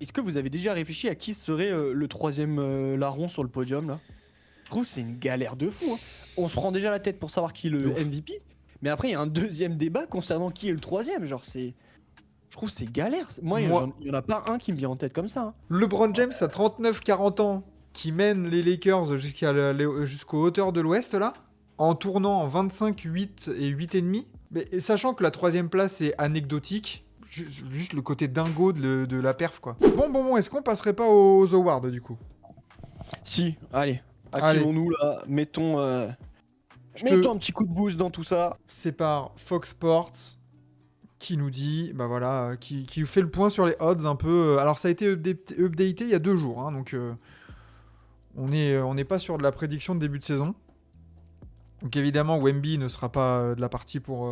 Est-ce que vous avez déjà réfléchi à qui serait le troisième larron sur le podium là? Je trouve que c'est une galère de fou, hein. On se prend déjà la tête pour savoir qui est De le ouf. MVP, mais après il y a un deuxième débat concernant qui est le troisième. Genre c'est, je trouve que c'est galère. Moi, il Moi, y en a pas un qui me vient en tête comme ça, hein. LeBron James à 39-40 ans, qui mène les Lakers jusqu'aux hauteurs de l'Ouest, là, en tournant en 25-8 et 8,5. Mais et sachant que la troisième place est anecdotique, juste le côté dingo de la perf, quoi. Bon, est-ce qu'on passerait pas aux awards, du coup? Si, allez, Allez. activons-nous là, mettons Je te un petit coup de boost dans tout ça. sépare Fox Sports, qui nous dit, bah voilà, qui fait le point sur les odds un peu. Alors ça a été updaté il y a 2 jours, hein, donc on n'est pas sur de la prédiction de début de saison. Donc évidemment, Wemby ne sera pas de la partie pour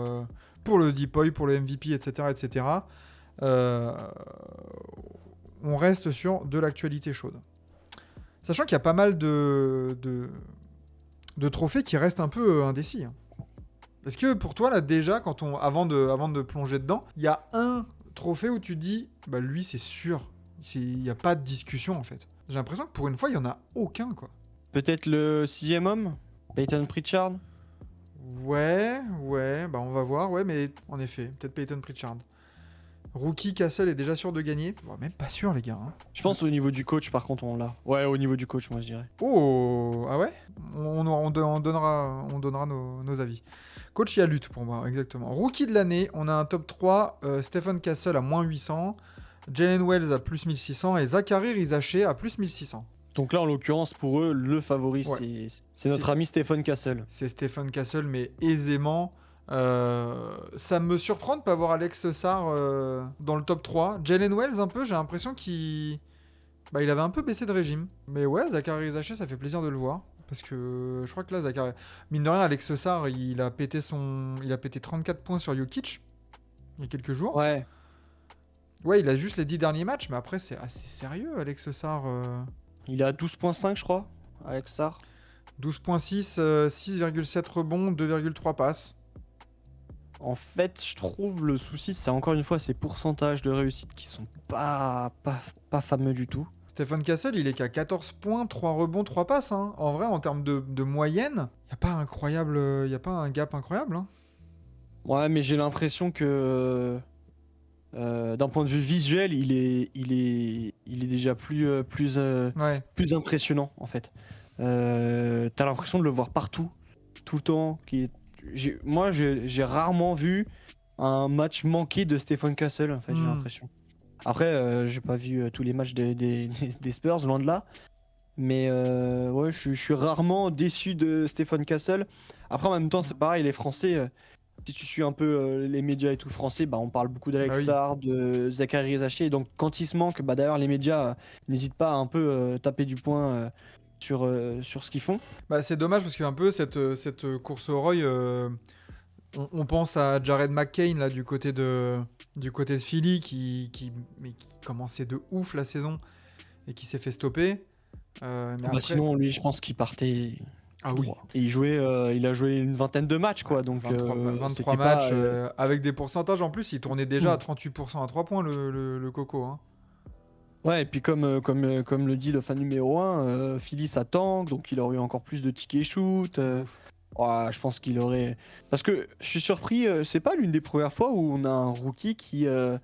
le Deepoy, pour le MVP, etc. etc. On reste sur de l'actualité chaude. Sachant qu'il y a pas mal de trophées qui restent un peu indécis, hein. Est-ce que pour toi, là, déjà, avant de plonger dedans, il y a un trophée où tu te dis, bah lui, c'est sûr, il n'y a pas de discussion, en fait. J'ai l'impression que pour une fois, il n'y en a aucun, quoi. Peut-être le sixième homme, Peyton Pritchard. Ouais, bah on va voir, ouais, mais en effet, peut-être Peyton Pritchard. Rookie Castle est déjà sûr de gagner. Bon, même pas sûr, les gars, hein. Je pense au niveau du coach, par contre, on l'a. Ouais, au niveau du coach, moi je dirais. Oh, ah ouais, on donnera nos avis. Coach, il y a lutte pour moi, exactement. Rookie de l'année, on a un top 3, Stephen Castle à moins 800, Jalen Wells à plus 1600 et Zachary Rizaché à plus 1600. Donc là, en l'occurrence, pour eux, le favori, Ouais. c'est notre ami Stephen Castle. C'est Stephen Castle, mais aisément. Ça me surprend de ne pas voir Alex Sarr dans le top 3. Jalen Wells, un peu, j'ai l'impression qu'il avait un peu baissé de régime. Mais ouais, Zachary Rizaché, ça fait plaisir de le voir. Parce que je crois que là, Zachary... Mine de rien, Alex Sarr, il a pété 34 points sur Jokic il y a quelques jours. Ouais. Ouais, il a juste les 10 derniers matchs, mais après, c'est assez sérieux, Alex Sarr. Il est à 12,5, je crois, Alex Sarr. 12,6, 6,7 rebonds, 2,3 passes. En fait, je trouve le souci, c'est encore une fois ces pourcentages de réussite qui sont pas fameux du tout. Stephen Castle, il est qu'à 14 points, 3 rebonds, 3 passes, hein. En vrai, en termes de moyenne, il n'y a pas un gap incroyable, hein. Ouais, mais j'ai l'impression que d'un point de vue visuel, il est déjà plus impressionnant en fait. T'as l'impression de le voir partout, tout le temps. Moi, j'ai rarement vu un match manqué de Stephen Castle, en fait, j'ai l'impression. Après, j'ai pas vu tous les matchs des Spurs, loin de là. Mais ouais, je suis rarement déçu de Stephen Castle. Après, en même temps, c'est pareil, les Français, si tu suis un peu les médias et tout français, bah, on parle beaucoup d'Alex oui. Sarr, de Zachary Rizaché. Donc, quand il se manque, bah, d'ailleurs, les médias n'hésitent pas à un peu taper du poing sur ce qu'ils font. Bah, c'est dommage parce qu'un peu cette course au Roy, on pense à Jared McCain là du côté de Philly qui commençait de ouf la saison et qui s'est fait stopper. Mais Bah, après... sinon, lui, je pense qu'il partait. Ah oui. Et il a joué une vingtaine de matchs, quoi. Donc, 23 c'était matchs, pas, avec des pourcentages en plus, il tournait déjà à 38% à 3 points le coco, hein. Ouais, et puis comme le dit le fan numéro 1, Philly ça tank, donc il aurait eu encore plus de tickets shoot. Ouais, je pense qu'il aurait... Parce que je suis surpris, c'est pas l'une des premières fois où on a un rookie qui va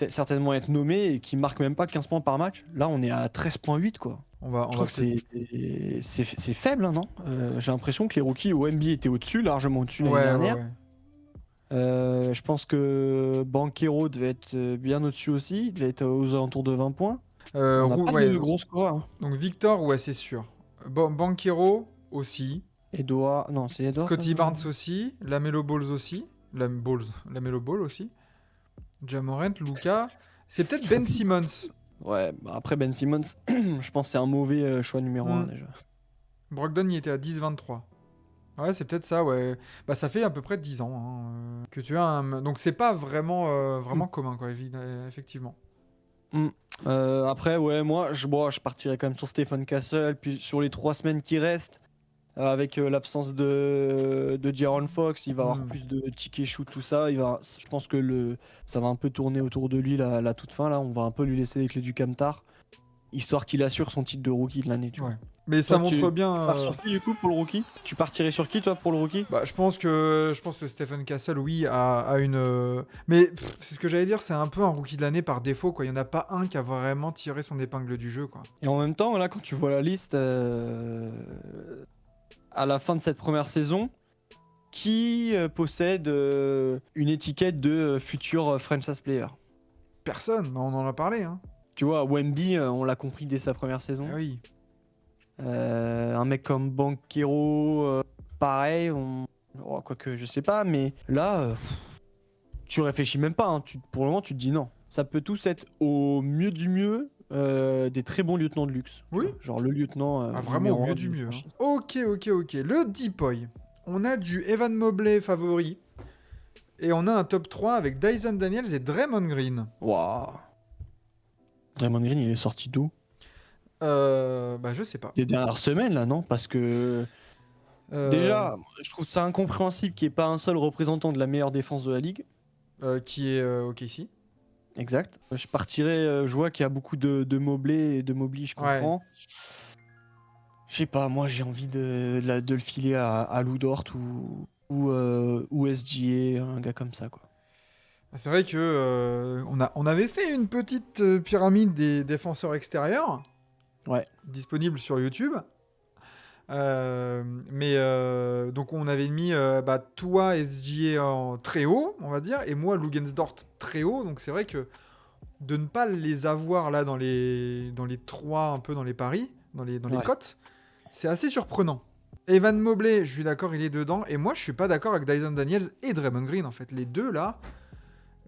certainement être nommé et qui marque même pas 15 points par match. Là, on est à 13,8 quoi. Je trouve que c'est faible, hein, non? J'ai l'impression que les rookies au NBA étaient au-dessus, largement au-dessus l'année dernière. Ouais. Je pense que Banchero devait être bien au-dessus aussi, il devait être aux alentours de 20 points. On n'a pas de gros scoreurs, hein. Donc Victor, ouais, c'est sûr. Banchero aussi. Edouard, non, c'est Edouard. Scotty Barnes aussi. Lamelo Ball aussi. Lamelo Ball aussi. Ja Morant, Luka. C'est peut-être Ben Simmons. Ouais, bah après Ben Simmons, je pense que c'est un mauvais choix numéro 1 déjà. Brogdon, il était à 10-23. Ouais, c'est peut-être ça, ouais. Bah, ça fait à peu près 10 ans hein, que tu as un... Donc, c'est pas vraiment commun, quoi, effectivement. Après, ouais, moi, je partirais quand même sur Stephen Castle. Puis sur les 3 semaines qui restent, Avec l'absence de Jaron Fox, il va avoir Hmm. plus de tickets shoot, tout ça. Je pense que ça va un peu tourner autour de lui la toute fin. Là, on va un peu lui laisser les clés du Camtar, histoire qu'il assure son titre de rookie de l'année. Tu vois. Ouais. Mais ça Toi, montre tu bien. pars sur qui du coup pour le rookie? Tu partirais sur qui toi pour le rookie? Bah, je pense que Stephen Castle, oui, a une. Mais c'est ce que j'allais dire, c'est un peu un rookie de l'année par défaut, quoi. Il n'y en a pas un qui a vraiment tiré son épingle du jeu, quoi. Et en même temps, là, quand tu vois la liste à la fin de cette première saison, qui possède une étiquette de futur franchise player? Personne, mais on en a parlé, hein. Tu vois, Wemby, on l'a compris dès sa première saison. Ah oui. Un mec comme Banchero, pareil, quoique je sais pas, mais là, tu réfléchis même pas. Hein. Pour le moment, tu te dis non. Ça peut tous être au mieux du mieux des très bons lieutenants de luxe. Oui. Genre le lieutenant. Vraiment au mieux du mieux. Hein. Ok. Le Deepoy. On a du Evan Mobley favori. Et on a un top 3 avec Dyson Daniels et Draymond Green. Waouh. Draymond Green, il est sorti d'où? Bah je sais pas. Les dernières semaines là, non? Parce que déjà, je trouve ça incompréhensible qu'il n'y ait pas un seul représentant de la meilleure défense de la ligue. Qui est OKC. Exact. Je partirais, je vois qu'il y a beaucoup de Mobley et de Mobley, je comprends. Je sais pas, moi j'ai envie de le filer à Lou Dort ou SGA, un gars comme ça quoi. C'est vrai que on avait fait une petite pyramide des défenseurs extérieurs. Ouais. Disponible sur YouTube. Donc on avait mis toi SGA en très haut, on va dire, et moi Lugensdort très haut. Donc c'est vrai que de ne pas les avoir là dans les 3, un peu dans les paris, dans les cotes, c'est assez surprenant. Evan Mobley, je suis d'accord, il est dedans. Et moi, je suis pas d'accord avec Dyson Daniels et Draymond Green, en fait. Les deux, là...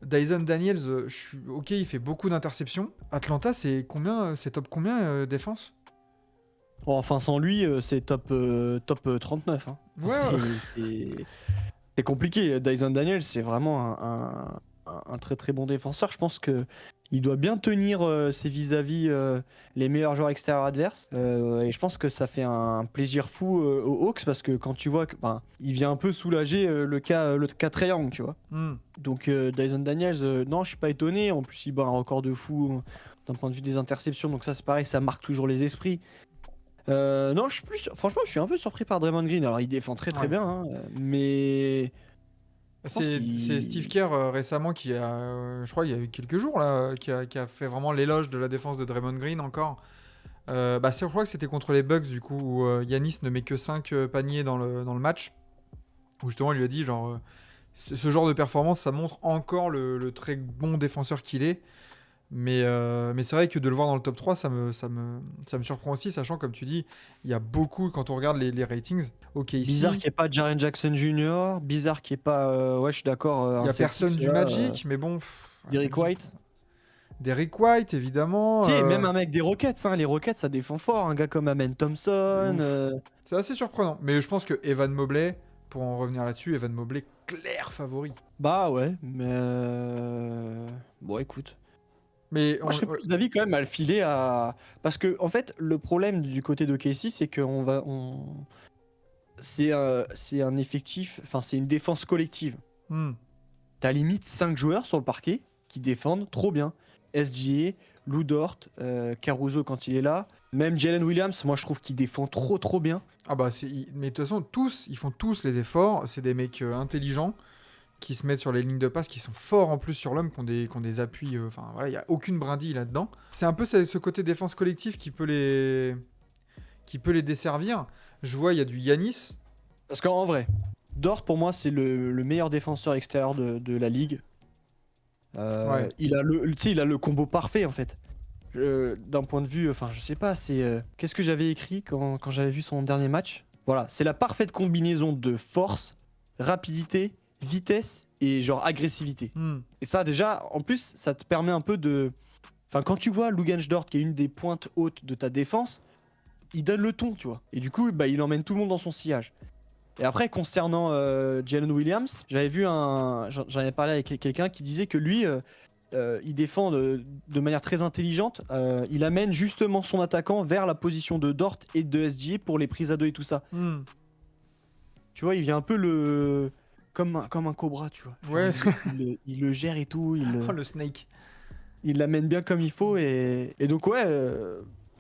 Dyson Daniels, ok, il fait beaucoup d'interceptions. Atlanta, c'est top combien défense? Bon, enfin, sans lui, c'est top 39. Hein. C'est compliqué. Dyson Daniels, c'est vraiment un très très bon défenseur. Je pense que il doit bien tenir ses vis-à-vis les meilleurs joueurs extérieurs adverses. Et je pense que ça fait un plaisir fou aux Hawks parce que quand tu vois il vient un peu soulager le cas Trae Young, tu vois. Donc Dyson Daniels, non, je suis pas étonné. En plus, il bat un record de fou d'un point de vue des interceptions. Donc ça, c'est pareil, ça marque toujours les esprits. Non, franchement, je suis un peu surpris par Draymond Green. Alors, il défend très très bien, hein, mais c'est Steve Kerr récemment qui a, je crois, il y a eu quelques jours là, qui a fait vraiment l'éloge de la défense de Draymond Green encore. Je crois que c'était contre les Bucks du coup où Giannis ne met que 5 paniers dans le match. Où justement, il lui a dit genre, ce genre de performance, ça montre encore le très bon défenseur qu'il est. Mais c'est vrai que de le voir dans le top 3, ça me surprend aussi, sachant, comme tu dis, il y a beaucoup, quand on regarde les ratings, bizarre qu'il n'y ait pas Jaren Jackson Jr., bizarre qu'il n'y ait pas... ouais, je suis d'accord. Il n'y a personne du Magic, mais bon... Derrick White. Derrick White, évidemment. Tu sais, même un mec des Rockets, hein, les Rockets, ça défend fort. Un gars comme Amen Thompson. C'est assez surprenant. Mais je pense que Evan Mobley, pour en revenir là-dessus, Evan Mobley, clair favori. Bah ouais, mais... Bon, écoute... Mais moi, je serais plus d'avis quand même à le filer à... Parce que, en fait, le problème du côté de Casey, c'est que c'est un effectif... Enfin, c'est une défense collective. T'as limite 5 joueurs sur le parquet qui défendent trop bien. SGA, Lou Dort, Caruso quand il est là. Même Jalen Williams, moi, je trouve qu'il défend trop bien. Ah bah, mais de toute façon, ils font tous les efforts. C'est des mecs intelligents qui se mettent sur les lignes de passe, qui sont forts en plus sur l'homme, qui ont des appuis. Enfin, voilà, il n'y a aucune brindille là-dedans. C'est un peu ce côté défense collective qui peut les desservir. Je vois, il y a du Giannis. Parce qu'en vrai, Dort, pour moi, c'est le meilleur défenseur extérieur de la ligue. Il a le combo parfait, en fait. D'un point de vue, enfin, je sais pas, c'est... qu'est-ce que j'avais écrit quand j'avais vu son dernier match? Voilà, c'est la parfaite combinaison de force, rapidité, vitesse et genre agressivité. Et ça déjà, en plus, ça te permet un peu de... Enfin, quand tu vois Lugensdort qui est une des pointes hautes de ta défense, il donne le ton, tu vois. Et du coup, il emmène tout le monde dans son sillage. Et après, concernant Jalen Williams, j'avais vu j'en avais parlé avec quelqu'un qui disait que lui, il défend de manière très intelligente. Il amène justement son attaquant vers la position de Dort et de SGA pour les prises à deux et tout ça. Tu vois, il vient un peu comme un cobra, tu vois. Ouais. Il le gère et tout. Oh, le Snake. Il l'amène bien comme il faut. Et donc, ouais,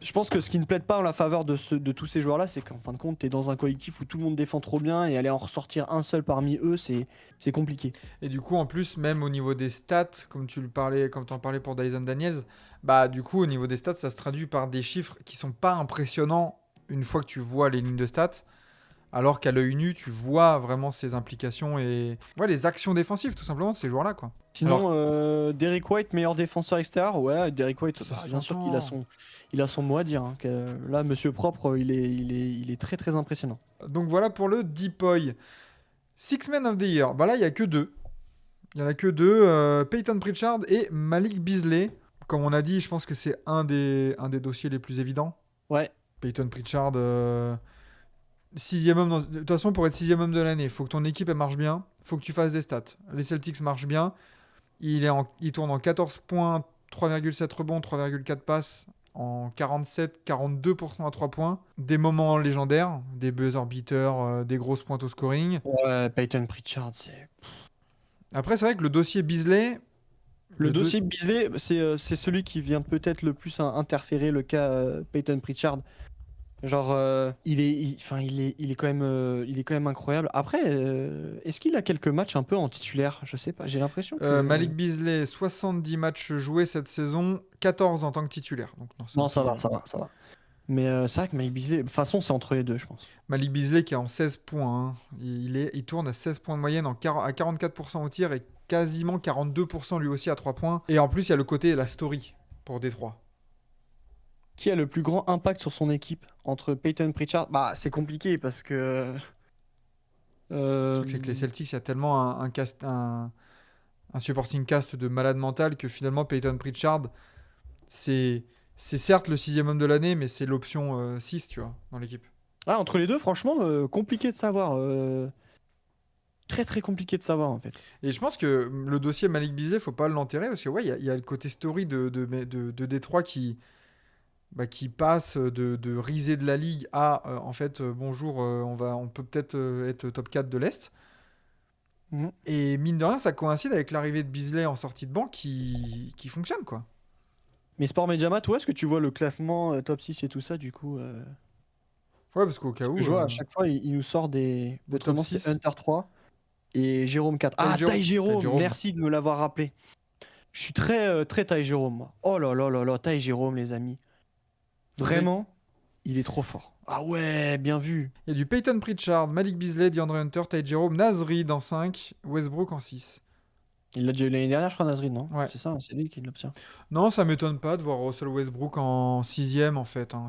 je pense que ce qui ne plaide pas en la faveur de tous ces joueurs-là, c'est qu'en fin de compte, t'es dans un collectif où tout le monde défend trop bien et aller en ressortir un seul parmi eux, c'est compliqué. Et du coup, en plus, même au niveau des stats, comme t'en parlais pour Dyson Daniels, bah du coup, au niveau des stats, ça se traduit par des chiffres qui sont pas impressionnants une fois que tu vois les lignes de stats. Alors qu'à l'œil nu, tu vois vraiment ses implications et les actions défensives, tout simplement, de ces joueurs-là, quoi. Sinon, Derrick White, meilleur défenseur extérieur, ouais, Derrick White, bien sûr qu'il a son mot à dire. Hein, là, Monsieur Propre, il est très très impressionnant. Donc voilà pour le Deepoy. Six Men of the Year, bah là, il n'y a que deux. Il n'y en a que deux, Peyton Pritchard et Malik Beasley. Comme on a dit, je pense que c'est un des dossiers les plus évidents. Ouais. Peyton Pritchard... sixième homme de toute façon, pour être sixième homme de l'année, il faut que ton équipe elle marche bien, il faut que tu fasses des stats. Les Celtics marchent bien, il tourne en 14 points, 3,7 rebonds, 3,4 passes, en 42% à 3 points. Des moments légendaires, des buzzer beaters, des grosses pointes au scoring. Ouais, Peyton Pritchard, c'est... Après, c'est vrai que le dossier Beasley... Le dossier Beasley, c'est celui qui vient peut-être le plus interférer le cas Peyton Pritchard. Genre, il est quand même incroyable. Après, est-ce qu'il a quelques matchs un peu en titulaire? Je sais pas, j'ai l'impression que... Malik Beasley, 70 matchs joués cette saison, 14 en tant que titulaire. Donc, non, ça va. Mais c'est vrai que Malik Beasley, de toute façon, c'est entre les deux, je pense. Malik Beasley qui est en 16 points. Hein. Il tourne à 16 points de moyenne, à 44% au tir et quasiment 42% lui aussi à 3 points. Et en plus, il y a le côté la story pour Détroit. Qui a le plus grand impact sur son équipe entre Peyton Pritchard? Bah, c'est compliqué parce que... Le truc, c'est que les Celtics, il y a tellement un supporting cast de malade mental que finalement, Peyton Pritchard, c'est certes le sixième homme de l'année, mais c'est l'option 6, tu vois, dans l'équipe. Ah, entre les deux, franchement, compliqué de savoir. Très très compliqué de savoir en fait. Et je pense que le dossier Malik Beasley, faut pas l'enterrer parce que ouais, il y a le côté story de Détroit qui passe de risée de la ligue à en fait bonjour, on peut peut-être être top 4 de l'Est. Et mine de rien, ça coïncide avec l'arrivée de Beasley en sortie de banc qui fonctionne quoi. Mais Sport Mediamat, où est-ce que tu vois le classement top 6 et tout ça du coup Ouais, parce qu'au cas où. Je vois à chaque fois, il nous sort des top 6. Hunter 3 et Jérôme 4. Ah, Ty Jérôme, merci de me l'avoir rappelé. Je suis très Ty Jérôme, moi. Oh là là là là, Ty Jérôme, les amis. Vraiment, il est trop fort. Ah ouais, bien vu. Il y a du Peyton Pritchard, Malik Beasley, DeAndre Hunter, Ty Jérôme, Naz Reid en 5, Westbrook en 6. Il l'a déjà eu l'année dernière, je crois, Naz Reid, non? Ouais. C'est ça, c'est lui qui l'obtient. Non, ça m'étonne pas de voir Russell Westbrook en 6ème en fait. Hein.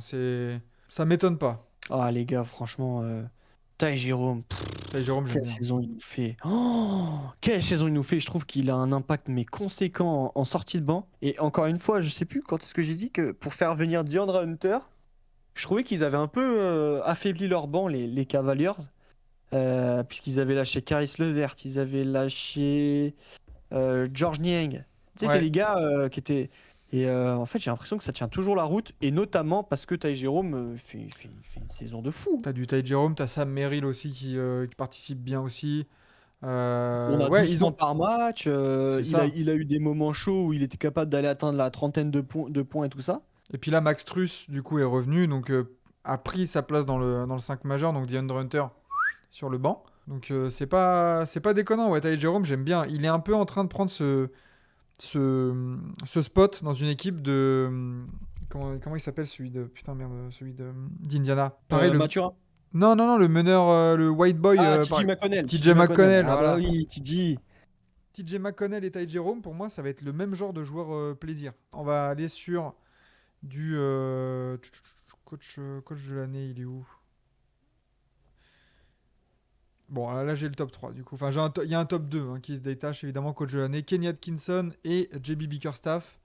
Ça m'étonne pas. Ah les gars, franchement, Ty Jérôme, j'aime quelle bien. saison il nous fait. Oh, quelle saison il nous fait. Je trouve qu'il a un impact mais conséquent en sortie de banc. Et encore une fois, je sais plus quand est-ce que j'ai dit que pour faire venir DeAndre Hunter, je trouvais qu'ils avaient un peu affaibli leur banc, les Cavaliers, puisqu'ils avaient lâché Caris LeVert, ils avaient lâché George Niang. Tu sais, c'est les gars qui étaient... Et en fait, j'ai l'impression que ça tient toujours la route, et notamment parce que Ty Jérôme fait une saison de fou. T'as du Ty Jérôme, t'as Sam Merrill aussi qui participe bien aussi. On a 12 points par match. Il a eu des moments chauds où il était capable d'aller atteindre la trentaine de points et tout ça. Et puis là, Max Truss, du coup, est revenu, donc a pris sa place dans le 5 majeur, donc DeAndre Hunter sur le banc. Donc c'est pas déconnant. Ouais, Ty Jérôme, j'aime bien. Il est un peu en train de prendre ce spot dans une équipe de... Comment il s'appelle celui de... Putain, merde, celui d'Indiana. Pareil, le Mathurin. Non, le meneur, le white boy. TJ McConnell. TJ McConnell, ah voilà. Bah oui, TJ McConnell et Ty Jérôme, pour moi, ça va être le même genre de joueur plaisir. On va aller sur du coach de l'année, il est où? Bon, là j'ai le top 3 du coup. Enfin, il y a un top 2 qui se détache évidemment, coach de l'année. Kenny Atkinson et JB Bickerstaff.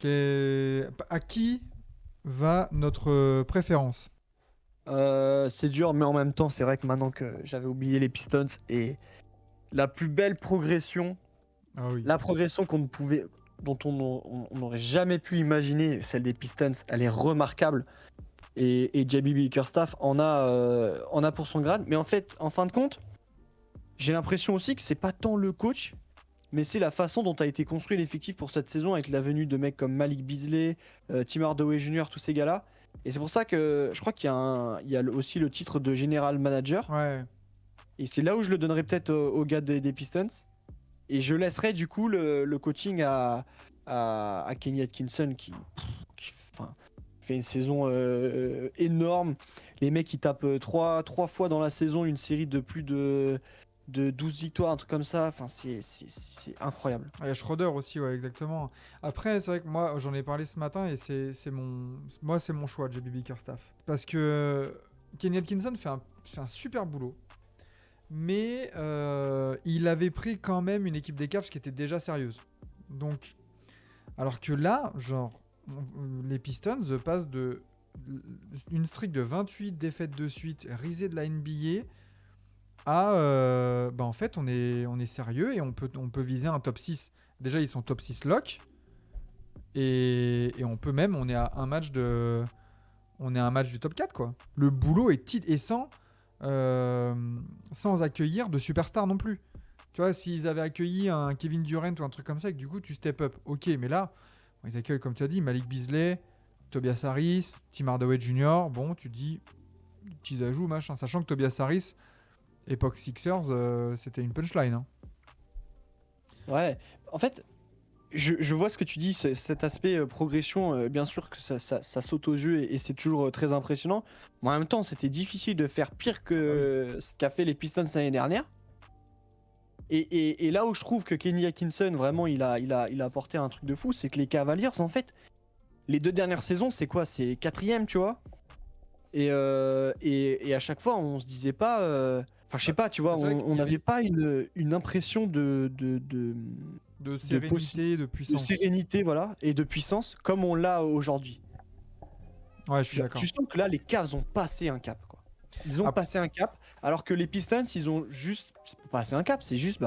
À qui va notre préférence? C'est dur, mais en même temps, c'est vrai que maintenant que j'avais oublié les Pistons et la plus belle progression Ah oui. La progression dont on n'aurait jamais pu imaginer, celle des Pistons, elle est remarquable. Et JB Bickerstaff en a pour son grade. Mais en fait, en fin de compte, j'ai l'impression aussi que c'est pas tant le coach, mais c'est la façon dont a été construit l'effectif pour cette saison avec la venue de mecs comme Malik Beasley, Tim Hardaway Jr., tous ces gars-là. Et c'est pour ça que je crois qu'il y a aussi le titre de General Manager. Ouais. Et c'est là où je le donnerais peut-être aux gars des Pistons. Et je laisserais du coup le coaching à Kenny Atkinson qui fait une saison énorme. Les mecs qui tapent 3 fois dans la saison une série de plus de 12 victoires, un truc comme ça. Enfin, c'est incroyable. Il y a Schroeder aussi, ouais, exactement. Après, c'est vrai que moi, j'en ai parlé ce matin et c'est mon choix, JB Bickerstaff. Parce que Kenny Atkinson fait un super boulot. Mais il avait pris quand même une équipe des Cavs qui était déjà sérieuse. Donc, alors que là, genre, les Pistons passent de une streak de 28 défaites de suite, risée de la NBA, à en fait, on est sérieux et on peut viser un top 6. Déjà, ils sont top 6 lock. Et on est à un match du top 4, quoi. Le boulot est sans accueillir de superstars non plus. Tu vois, s'ils avaient accueilli un Kevin Durant ou un truc comme ça, et que du coup tu step up, ok, mais là, ils accueillent, comme tu as dit, Malik Beasley, Tobias Harris, Tim Hardaway Jr. Bon, tu dis, petits ajouts, machin, sachant que Tobias Harris, époque Sixers, c'était une punchline. Hein. Ouais, en fait, je vois ce que tu dis, cet aspect progression, bien sûr que ça saute aux yeux et c'est toujours très impressionnant. Mais en même temps, c'était difficile de faire pire que ce qu'a fait les Pistons l'année dernière. Et là où je trouve que Kenny Atkinson, vraiment, il a apporté un truc de fou, c'est que les Cavaliers, en fait, les 2 dernières saisons, c'est quoi? C'est 4ème, tu vois. Et à chaque fois, on se disait pas. Enfin, je sais pas, tu vois, on n'avait pas une impression de sérénité, de puissance. De sérénité, voilà, et de puissance, comme on l'a aujourd'hui. Ouais, je suis d'accord. Tu sens que là, les Cavs ont passé un cap, quoi. Ils ont passé un cap, alors que les Pistons, ils ont juste pas passé un cap, c'est juste,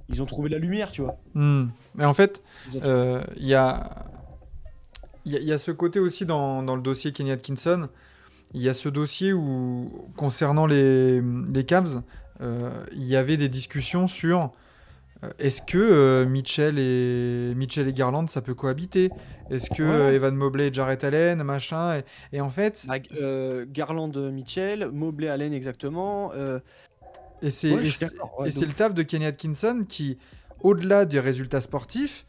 ils ont trouvé la lumière, tu vois. Mais en fait, il y a ce côté aussi dans le dossier Kenny Atkinson. Il y a ce dossier où, concernant les Cavs, il y avait des discussions sur est-ce que Mitchell et Garland, ça peut cohabiter? Est-ce que Evan Mobley et Jarrett Allen, machin et en fait... Garland, Mitchell, Mobley, Allen, exactement. Et c'est le taf de Kenny Atkinson qui, au-delà des résultats sportifs,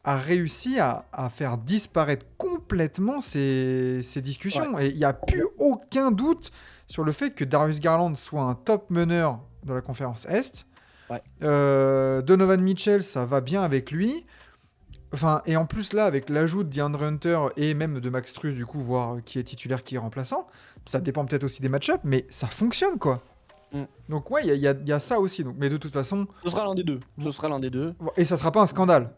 a réussi à faire disparaître complètement ces discussions. Ouais. Et il n'y a plus aucun doute sur le fait que Darius Garland soit un top meneur de la conférence Est. Ouais. Donovan Mitchell, ça va bien avec lui. Enfin, et en plus, là, avec l'ajout de DeAndre Hunter et même de Max Strus, du coup, voir qui est titulaire, qui est remplaçant, ça dépend peut-être aussi des match-ups, mais ça fonctionne, quoi. Donc, ouais, il y a ça aussi. Donc, mais de toute façon... Ce sera l'un des deux. Et ça sera pas un scandale.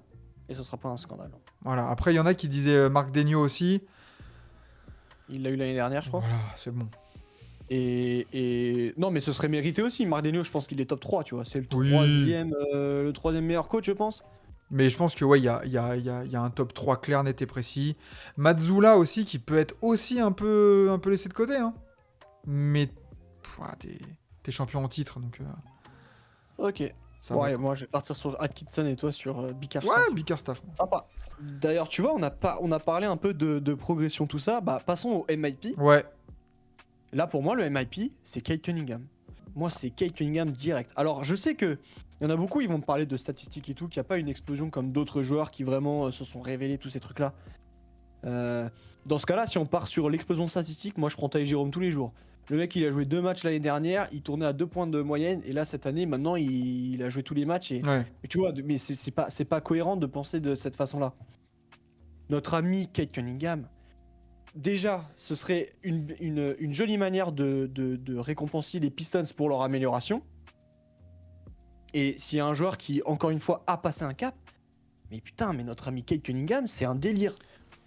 Voilà. Après, il y en a qui disaient Marc Daigneault aussi. Il l'a eu l'année dernière, je crois. Voilà, c'est bon. Et non, mais ce serait mérité aussi. Marc Daigneault, je pense qu'il est top 3, tu vois. C'est le troisième meilleur coach, je pense. Mais je pense que ouais, il y a un top 3 clair, net et précis. Mazzulla aussi, qui peut être aussi un peu laissé de côté. Hein. Mais t'es champion en titre, donc... Ok. Ouais, moi je vais partir sur Atkinson et toi sur Bickerstaff. Ouais, Bickerstaff. Sympa. D'ailleurs, tu vois, on a parlé un peu de progression, tout ça. Passons au MIP. Ouais. Là, pour moi, le MIP, c'est Cade Cunningham. Moi, c'est Cade Cunningham direct. Alors, je sais que il y en a beaucoup, ils vont me parler de statistiques et tout, qu'il n'y a pas une explosion comme d'autres joueurs qui vraiment se sont révélés, tous ces trucs-là. Dans ce cas-là, si on part sur l'explosion statistique, moi, je prends Ty Jerome tous les jours. Le mec, il a joué 2 matchs l'année dernière, il tournait à 2 points de moyenne, et là, cette année, maintenant, il a joué tous les matchs. Et tu vois, mais c'est pas cohérent de penser de cette façon-là. Notre ami Cade Cunningham, déjà, ce serait une jolie manière de récompenser les Pistons pour leur amélioration. Et s'il y a un joueur qui, encore une fois, a passé un cap, mais putain, mais notre ami Cade Cunningham, c'est un délire.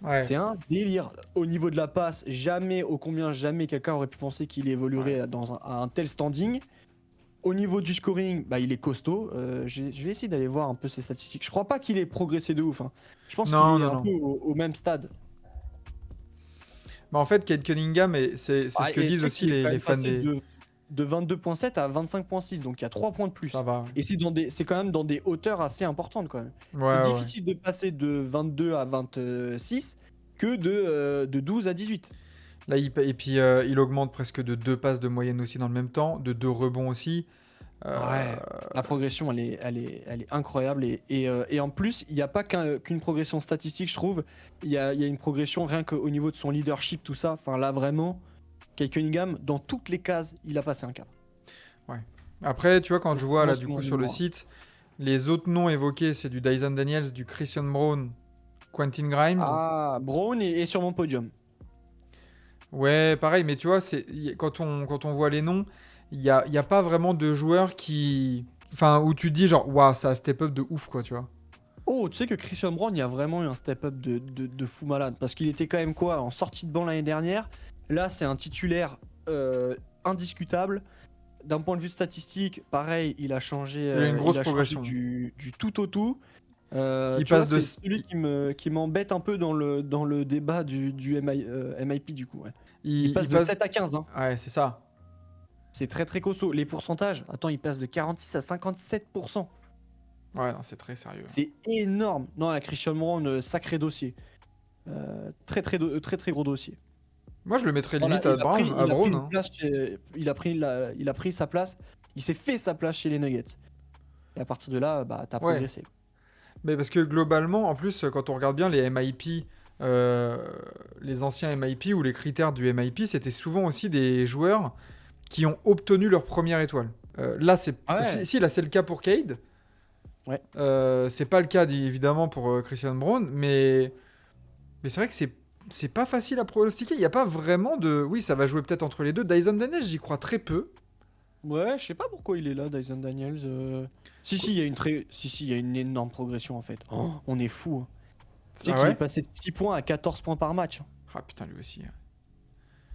Ouais. C'est un délire. Au niveau de la passe, jamais quelqu'un aurait pu penser qu'il évoluerait à un tel standing. Au niveau du scoring, bah, il est costaud. Je vais essayer d'aller voir un peu ses statistiques. Je crois pas qu'il ait progressé de ouf, hein. Je pense qu'il est un peu au même stade. Bah en fait, Cade Cunningham, c'est ce que disent aussi les fans des... De 22.7 à 25.6, donc il y a 3 points de plus. Ça va. Et c'est quand même dans des hauteurs assez importantes quand même. C'est difficile de passer de 22 à 26 que de 12 à 18. Là, et puis il augmente presque de 2 passes de moyenne aussi dans le même temps, de 2 rebonds aussi. Ouais, la progression elle est incroyable et en plus il n'y a pas qu'une progression statistique, je trouve. Il y a une progression rien qu'au niveau de son leadership, tout ça. Enfin là vraiment, Cade Cunningham, dans toutes les cases, il a passé un cap. Ouais. Après, tu vois, quand je vois là du coup sur le site, les autres noms évoqués, c'est du Dyson Daniels, du Christian Braun, Quentin Grimes. Ah, Braun est sur mon podium. Ouais, pareil, mais tu vois, quand on voit les noms, il y a pas vraiment de joueurs qui... Enfin, où tu te dis genre, waouh, ça a step up de ouf, quoi, tu vois. Oh, tu sais que Christian Braun, il y a vraiment eu un step up de fou malade. Parce qu'il était quand même quoi, en sortie de banc l'année dernière. Là, c'est un titulaire indiscutable. D'un point de vue statistique, pareil, il a changé, il a une grosse progression du tout au tout. Il passe de... C'est celui qui m'embête un peu dans le débat du MIP du coup. Ouais. Il passe de 7 à 15. Hein. Ouais, c'est ça. C'est très très costaud. Les pourcentages, attends, il passe de 46 à 57%. Ouais, non, c'est très sérieux. C'est énorme. Non, la Christian Braun, sacré dossier. Très gros dossier. Moi, je le mettrais limite à Braun. Hein. Il a pris sa place. Il s'est fait sa place chez les Nuggets. Et à partir de là, bah, t'as progressé. Mais parce que globalement, en plus, quand on regarde bien les MIP, les anciens MIP ou les critères du MIP, c'était souvent aussi des joueurs qui ont obtenu leur première étoile. Là, c'est là, c'est le cas pour Cade. Ouais. C'est pas le cas évidemment pour Christian Braun, mais c'est vrai que c'est pas facile à pronostiquer. Il y a pas vraiment de... Oui, ça va jouer peut-être entre les deux. Dyson Daniels, j'y crois très peu. Ouais, je sais pas pourquoi il est là, Dyson Daniels. Si, il y a une énorme progression en fait. Oh, on est fou. Hein. Tu sais qu'il est passé de 6 points à 14 points par match. Ah putain, lui aussi.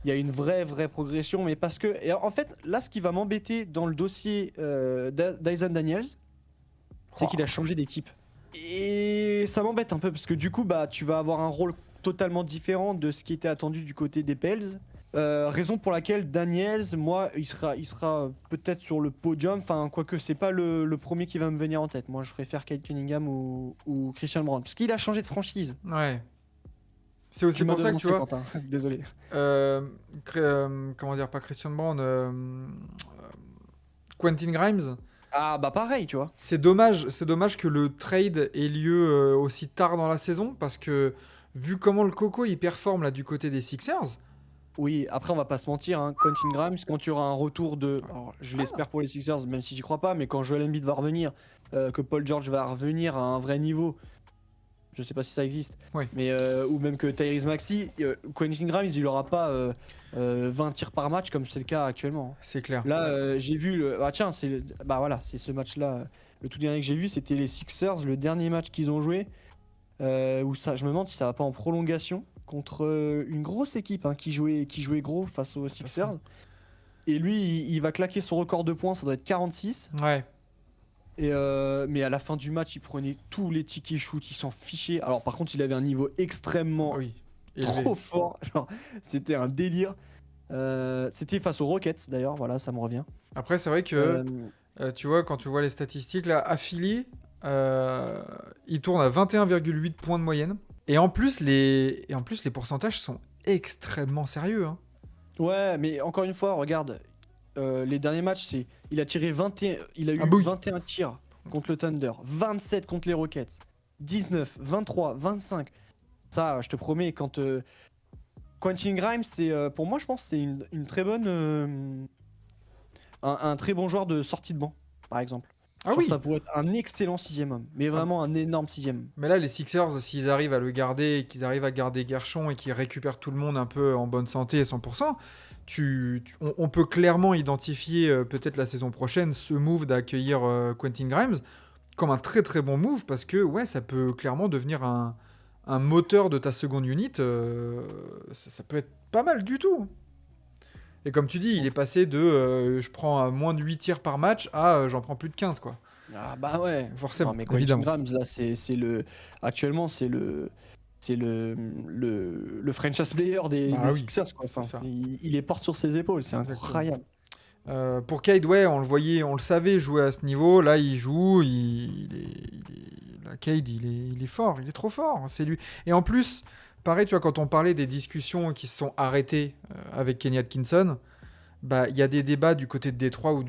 Il y a une vraie progression, mais parce que... Et en fait, là, ce qui va m'embêter dans le dossier Dyson Daniels, c'est qu'il a changé d'équipe. Et ça m'embête un peu, parce que du coup, bah, tu vas avoir un rôle totalement différent de ce qui était attendu du côté des Pels. Raison pour laquelle Daniels, moi, il sera peut-être sur le podium. Enfin, quoique c'est pas le premier qui va me venir en tête. Moi, je préfère Cade Cunningham ou Christian Braun, parce qu'il a changé de franchise. Ouais. C'est aussi pour ça que tu vois. Quentin. Désolé. Comment dire, pas Christian Braun, Quentin Grimes. Ah bah pareil, tu vois. C'est dommage que le trade ait lieu aussi tard dans la saison, parce que vu comment le Coco il performe là du côté des Sixers. Oui, après on va pas se mentir, hein, Quentin Grimes, quand tu auras un retour de... Alors, je l'espère pour les Sixers, même si j'y crois pas, mais quand Joel Embiid va revenir, que Paul George va revenir à un vrai niveau, je sais pas si ça existe, mais ou même que Tyrese Maxey, Quentin Grimes il aura pas 20 tirs par match comme c'est le cas actuellement. C'est clair. Là j'ai vu c'est ce match là, le tout dernier que j'ai vu c'était les Sixers, le dernier match qu'ils ont joué, où ça, je me demande si ça va pas en prolongation contre une grosse équipe qui jouait gros face aux Sixers. Et lui il va claquer son record de points, ça doit être 46. Ouais. Mais à la fin du match, il prenait tous les tickets shoot, il s'en fichait. Alors par contre, il avait un niveau extrêmement trop fort. Genre, c'était un délire. C'était face aux Rockets d'ailleurs, voilà, ça me revient. Après, c'est vrai que tu vois, quand tu vois les statistiques là, à Philly, il tourne à 21,8 points de moyenne. Et en plus, les pourcentages sont extrêmement sérieux. Hein. Ouais, mais encore une fois, regarde. Les derniers matchs, il a tiré 21, il a eu 21 tirs contre le Thunder, 27 contre les Rockets, 19, 23, 25. Ça, je te promets, quand Quentin Grimes, c'est pour moi, je pense, c'est une très bonne, un très bon joueur de sortie de banc, par exemple. Ça pourrait être un excellent 6e homme, mais vraiment un énorme 6e. Mais là, les Sixers, s'ils arrivent à le garder, et qu'ils arrivent à garder Gershon et qu'ils récupèrent tout le monde un peu en bonne santé à 100%. On peut clairement identifier peut-être la saison prochaine ce move d'accueillir Quentin Grimes comme un très très bon move, parce que ça peut clairement devenir un moteur de ta seconde unit. Ça peut être pas mal du tout. Et comme tu dis, il est passé de je prends moins de 8 tirs par match à j'en prends plus de 15, quoi. Ah bah ouais. Forcément, Non, mais Quentin évidemment. Grimes, là, c'est le. Actuellement, c'est le franchise player des Oui, Sixers, quoi. Enfin, ça. il les porte sur ses épaules, c'est incroyable. Pour Cade, ouais, on le savait jouer à ce niveau. Là, il joue, là, Cade, il est fort, il est trop fort. C'est lui. Et en plus, pareil, tu vois, quand on parlait des discussions qui se sont arrêtées avec Kenny Atkinson, bah, il y a des débats du côté de Détroit ou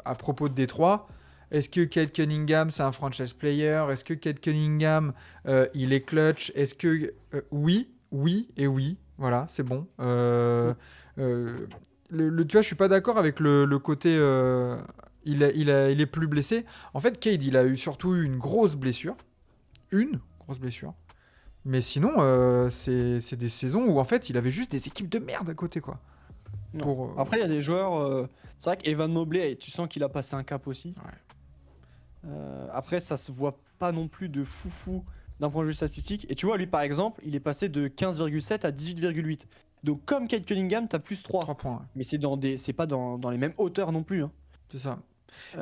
à propos de Détroit. Est-ce que Cade Cunningham, c'est un franchise player? Est-ce que Cade Cunningham, il est clutch? Est-ce que... oui, et oui. Voilà, c'est bon. Tu vois, je suis pas d'accord avec le côté... il est plus blessé. En fait, Cade, il a surtout eu une grosse blessure. Une grosse blessure. Mais sinon, c'est des saisons où, en fait, il avait juste des équipes de merde à côté, quoi. Après, il y a des joueurs... c'est vrai qu'Evan Mobley, tu sens qu'il a passé un cap aussi. Ouais. Après, ça se voit pas non plus de foufou d'un point de vue statistique. Et tu vois, lui, par exemple, il est passé de 15,7 à 18,8. Donc, comme Cade Cunningham, t'as plus 3. 3 points. Ouais. Mais c'est pas dans les mêmes hauteurs non plus. Hein. C'est ça.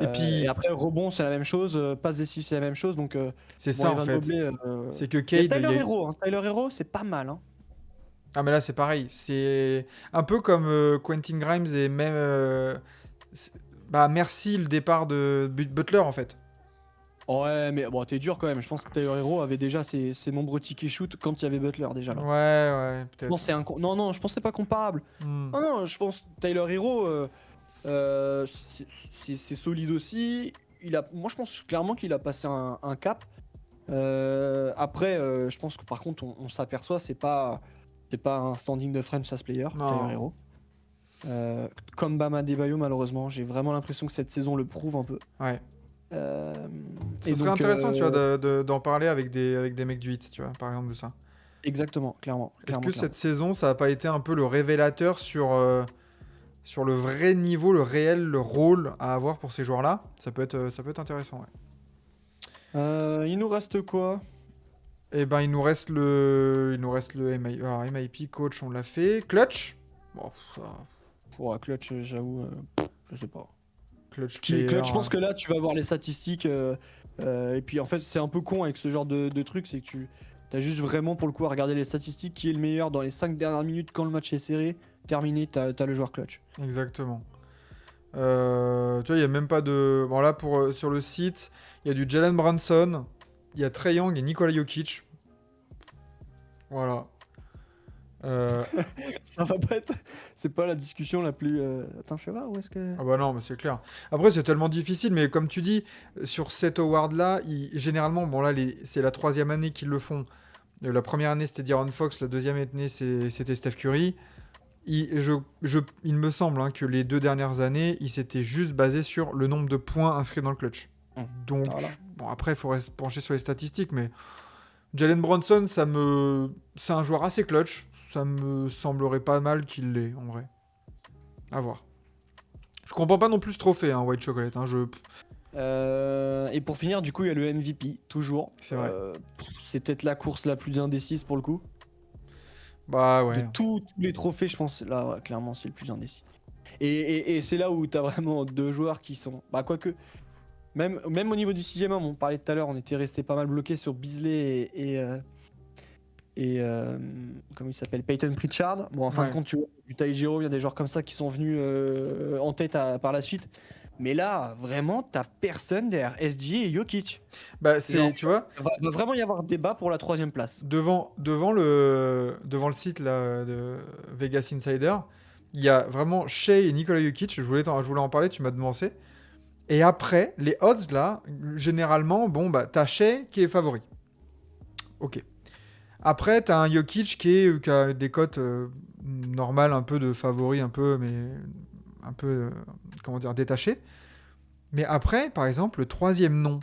Et après, rebond, c'est la même chose. Passe décisive, c'est la même chose. Donc, c'est ça, Evan en fait. Mobley, c'est que Cade... Tyler Hero. Hein. Tyler Hero, c'est pas mal. Hein. Ah, mais là, c'est pareil. C'est un peu comme Quentin Grimes et même... merci le départ de Butler, en fait. Ouais, mais bon, t'es dur quand même. Je pense que Tyler Hero avait déjà ses nombreux tickets shoot quand il y avait Butler déjà là. Ouais, peut-être. Non, je pense que c'est pas comparable. Non, je pense que Tyler Hero, c'est solide aussi. Moi, je pense clairement qu'il a passé un cap. Après, je pense que par contre, on s'aperçoit, c'est pas un standing de franchise player, Tyler Hero. Comme Bam Adebayo, malheureusement, j'ai vraiment l'impression que cette saison le prouve un peu. Ouais. Ce serait intéressant, tu vois, d'en parler avec des mecs du 8, tu vois, par exemple de ça. Exactement, clairement. Est-ce que cette saison, ça n'a pas été un peu le révélateur sur le vrai niveau, le réel, le rôle à avoir pour ces joueurs-là? Ça peut être intéressant, ouais. Il nous reste quoi? Eh ben, il nous reste le MIP. Alors, MIP, coach, on l'a fait. Clutch? Bon, ça... Ouais, clutch, j'avoue, je sais pas. Clutch, je pense que là, tu vas voir les statistiques. Et puis, en fait, c'est un peu con avec ce genre de truc. C'est que tu as juste vraiment, pour le coup, à regarder les statistiques. Qui est le meilleur dans les 5 dernières minutes quand le match est serré? Terminé, t'as le joueur clutch. Exactement. Tu vois, il n'y a même pas de... Bon, là, sur le site, il y a du Jalen Brunson, il y a Trae Young et Nikola Jokic. Voilà. Ça va pas être... C'est pas la discussion la plus... Attends, je vais voir, où est-ce que... Ah bah non, mais c'est clair. Après, c'est tellement difficile, mais comme tu dis, sur cet award-là, généralement, bon là, c'est la 3e année qu'ils le font. La première année, c'était De'Aaron Fox, la 2e année, c'était Steph Curry. Il me semble que les 2 dernières années, il s'était juste basé sur le nombre de points inscrits dans le clutch. Donc, voilà. Bon, après, il faudrait se pencher sur les statistiques, mais Jalen Brunson, c'est un joueur assez clutch. Ça me semblerait pas mal qu'il l'ait, en vrai. À voir. Je comprends pas non plus ce trophée, White Chocolate. Et pour finir, du coup, il y a le MVP, toujours. C'est vrai. C'est peut-être la course la plus indécise pour le coup. Bah ouais. De tous les trophées, je pense, là, ouais, clairement, c'est le plus indécis. Et c'est là où t'as vraiment 2 joueurs qui sont... Bah, quoique... Même au niveau du 6e homme, on parlait tout à l'heure, on était resté pas mal bloqué sur Beasley et comment il s'appelle, Peyton Pritchard. Bon, en fin de compte, tu vois, du Ty Giro, il y a des joueurs comme ça qui sont venus en tête par la suite. Mais là, vraiment, t'as personne derrière SGA et Jokic. Bah, tu vois, il va vraiment y avoir débat pour la 3e place. Devant le site là, de Vegas Insider, il y a vraiment Shai et Nikola Jokic. Je voulais en parler, tu m'as devancé. Et après, les odds là, généralement, bon, bah, t'as Shai qui est favori. Ok. Après, t'as un Jokic qui a des cotes normales, un peu de favori, mais un peu, détaché. Mais après, par exemple, le 3e nom,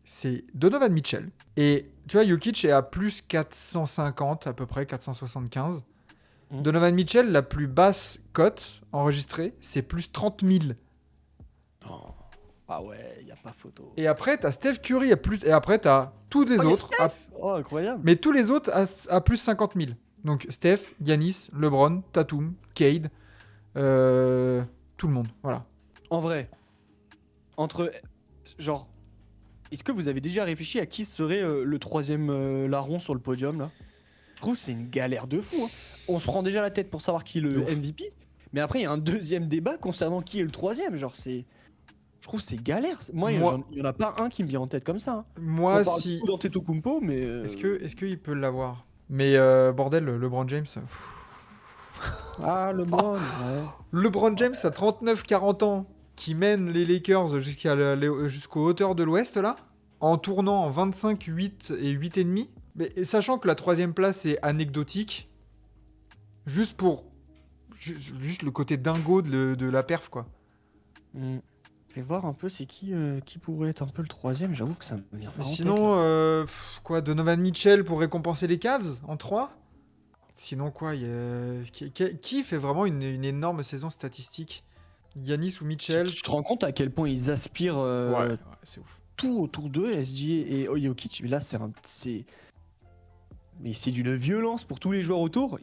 c'est Donovan Mitchell. Et tu vois, Jokic est à plus 450, à peu près, 475. Donovan Mitchell, la plus basse cote enregistrée, c'est plus 30 000. Oh. Ah ouais, il n'y a pas photo. Et après, t'as Steph Curry à plus... Et après, t'as tous les autres... Oh, incroyable. Mais tous les autres à plus 50 000. Donc Steph, Giannis, LeBron, Tatum, Cade, Tout le monde, voilà. En vrai, entre genre, est-ce que vous avez déjà réfléchi à qui serait le troisième larron sur le podium là? Je trouve que c'est une galère de fou. Hein. On se prend déjà la tête pour savoir qui est le MVP, mais après il y a un deuxième débat concernant qui est le troisième. Genre je trouve que c'est galère. Moi, il y en a pas un qui me vient en tête comme ça. Hein. Moi, on parle beaucoup d'Antetokounmpo, mais est-ce qu'il peut l'avoir? Mais bordel, LeBron James. Ah, LeBron. Ouais. LeBron James à 39-40 ans, qui mène les Lakers jusqu'aux hauteurs de l'Ouest là, en tournant en 25-8 et 8,5. Mais sachant que la troisième place est anecdotique, juste le côté dingo de la perf quoi. Je vais voir un peu c'est qui pourrait être un peu le troisième, j'avoue que ça me vient pas. Sinon, Donovan Mitchell pour récompenser les Cavs en 3. Sinon quoi, qui fait vraiment une énorme saison statistique? Giannis ou Mitchell? Tu te rends compte à quel point ils aspirent ouais, c'est ouf. Tout autour d'eux, SGA et Jokic, mais là mais c'est d'une violence pour tous les joueurs autour.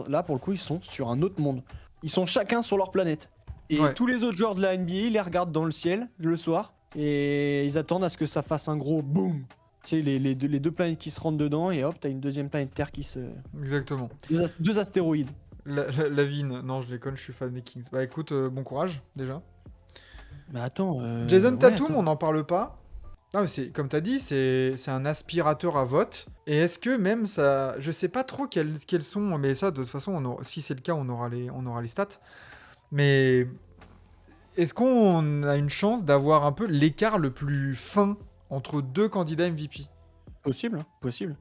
Là pour le coup, ils sont sur un autre monde. Ils sont chacun sur leur planète. Et tous les autres joueurs de la NBA, ils les regardent dans le ciel le soir et ils attendent à ce que ça fasse un gros boom. Tu sais, les deux planètes qui se rentrent dedans et hop, t'as une deuxième planète Terre qui se... Exactement. Deux astéroïdes. Lavigne, non je déconne, je suis fan des Kings. Bah écoute, bon courage déjà. Mais attends... Jason Tatum, on n'en parle pas. Non mais comme t'as dit, c'est un aspirateur à vote. Et est-ce que même ça... Je sais pas trop quelles sont, mais ça de toute façon, si c'est le cas, on aura les stats. Mais est-ce qu'on a une chance d'avoir un peu l'écart le plus fin entre deux candidats MVP? Possible, hein, possible.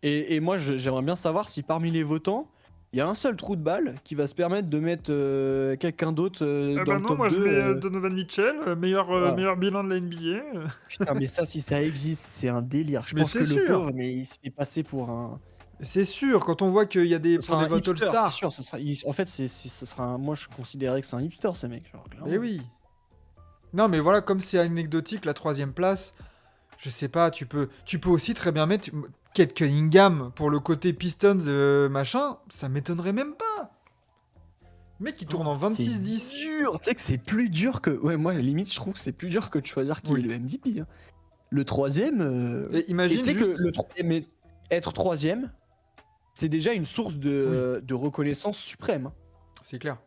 Et moi, j'aimerais bien savoir si parmi les votants, il y a un seul trou de balle qui va se permettre de mettre quelqu'un d'autre dans le top 2. Moi, je mets Donovan Mitchell, meilleur bilan de la NBA. Putain, mais ça, si ça existe, c'est un délire. Je pense que le pauvre, mais il s'est passé pour un... C'est sûr, quand on voit qu'il y a des votes All-Star. C'est sûr, en fait, ce sera moi, je considérais que c'est un hipster, ce mec. Eh oui. Non, mais voilà, comme c'est anecdotique, la troisième place, je sais pas, tu peux aussi très bien mettre Kate Cunningham pour le côté Pistons, machin, ça m'étonnerait même pas. Le mec, il tourne en 26-10. C'est dur, tu sais que c'est plus dur que... Ouais, moi, à la limite, je trouve que c'est plus dur que de choisir qui est le MVP. Hein. Le troisième... Et imagine tu sais que le troisième, être troisième, c'est déjà une source de reconnaissance suprême. Hein. C'est clair.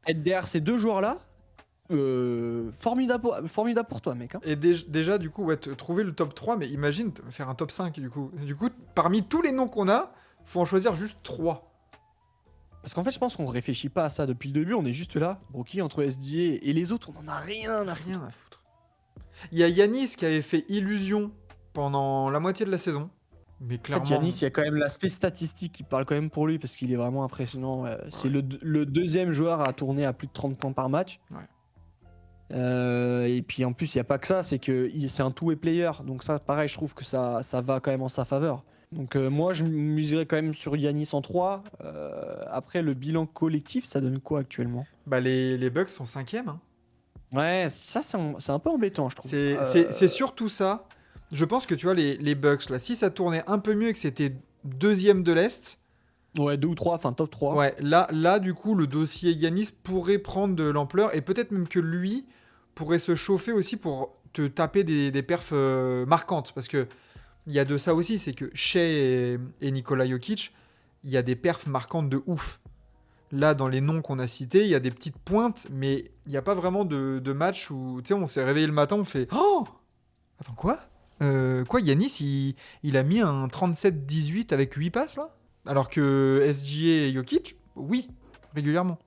Être derrière ces deux joueurs-là, formidable pour toi, mec. Hein. Et déjà, du coup, trouver le top 3, mais imagine faire un top 5, du coup. Du coup, parmi tous les noms qu'on a, faut en choisir juste 3. Parce qu'en fait, je pense qu'on réfléchit pas à ça depuis le début, on est juste là, Brookie entre SGA et les autres, on en a rien à foutre. Il y a Giannis qui avait fait illusion pendant la moitié de la saison. Mais clairement... En fait, Giannis, il y a quand même l'aspect statistique qui parle quand même pour lui parce qu'il est vraiment impressionnant. C'est le deuxième joueur à tourner à plus de 30 points par match. Ouais. Et puis en plus, il n'y a pas que ça, c'est un two-way player. Donc ça, pareil, je trouve que ça va quand même en sa faveur. Donc moi, je miserais quand même sur Giannis en 3. Après, le bilan collectif, ça donne quoi actuellement? Bah les Bucks sont 5e. Hein. Ouais, ça, c'est un peu embêtant, je trouve. C'est surtout ça. Je pense que tu vois, les Bucks, là, si ça tournait un peu mieux et que c'était 2e de l'Est... Ouais, 2 ou 3, enfin top 3. Ouais, là, du coup, le dossier Giannis pourrait prendre de l'ampleur et peut-être même que lui pourrait se chauffer aussi pour te taper des perfs marquantes. Parce que il y a de ça aussi, c'est que Shai et Nikola Jokic, il y a des perfs marquantes de ouf. Là, dans les noms qu'on a cités, il y a des petites pointes, mais il n'y a pas vraiment de match où, tu sais, on s'est réveillé le matin, on fait « Oh ! Attends, quoi ? Giannis, il a mis un 37-18 avec 8 passes, là ? Alors que SGA et Jokic, oui, régulièrement. »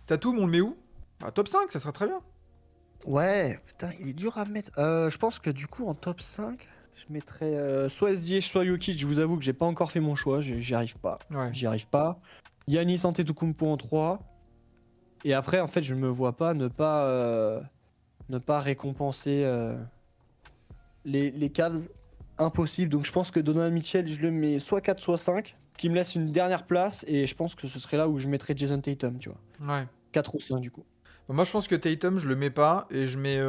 Tatum, on le met où ? Bah, top 5, ça serait très bien. Ouais, putain, il est dur à mettre. Je pense que du coup, en top 5, je mettrais soit SGA, soit Jokic. Je vous avoue que j'ai pas encore fait mon choix, j'y arrive pas. Ouais. J'y arrive pas. Giannis Antetokounmpo en 3. Et après, en fait, je me vois pas ne pas récompenser les Cavs. Impossible. Donc je pense que Donovan Mitchell, je le mets soit 4, soit 5, qui me laisse une dernière place. Et je pense que ce serait là où je mettrais Jason Tatum, tu vois. Ouais. 4 ou 5 du coup. Moi, je pense que Tatum, je le mets pas et je mets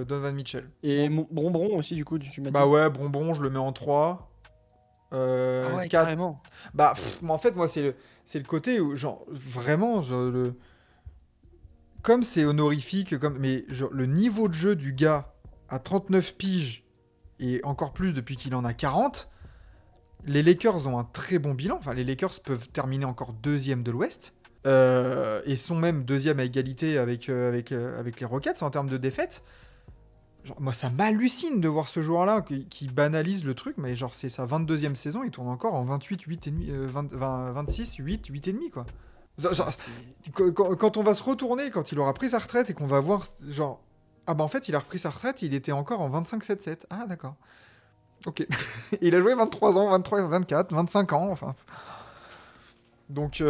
Donovan Mitchell. Et Bronbron aussi, du coup, tu m'as dit. Bah ouais, Bronbron, je le mets en 3. Ah ouais, carrément. Bah, en fait, moi, c'est le côté où, genre, vraiment, comme c'est honorifique, mais genre, le niveau de jeu du gars à 39 piges, et encore plus depuis qu'il en a 40, les Lakers ont un très bon bilan. Enfin, les Lakers peuvent terminer encore deuxième de l'Ouest, et sont même deuxième à égalité avec les Rockets en termes de défaites. Genre, moi, ça m'hallucine de voir ce joueur-là qui banalise le truc, mais genre, c'est sa 22e saison, il tourne encore en 28, 8,5, 26, 8, 8,5, quoi. Genre, quand on va se retourner, quand il aura pris sa retraite et qu'on va voir, genre, ah bah en fait, il a repris sa retraite, il était encore en 25-7-7. Ah, d'accord. Ok. Il a joué 23 ans, 23, 24, 25 ans, enfin. Donc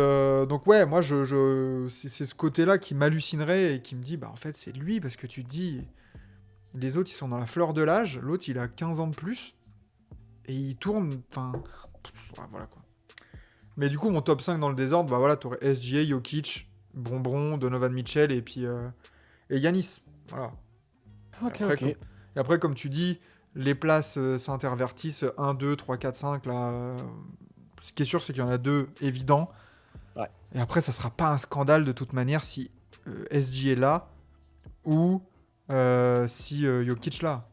ouais, moi, c'est ce côté-là qui m'hallucinerait et qui me dit, bah en fait, c'est lui, parce que tu te dis, les autres, ils sont dans la fleur de l'âge, l'autre, il a 15 ans de plus, et il tourne, enfin, voilà, quoi. Mais du coup, mon top 5 dans le désordre, bah voilà, t'aurais SGA, Jokic, Bonbon, Donovan Mitchell, et puis et Giannis, voilà. Ok, Et après, comme tu dis, les places s'intervertissent 1, 2, 3, 4, 5, là. Ce qui est sûr, c'est qu'il y en a 2 évidents. Ouais. Et après, ça sera pas un scandale de toute manière si SG est là ou si Jokic là.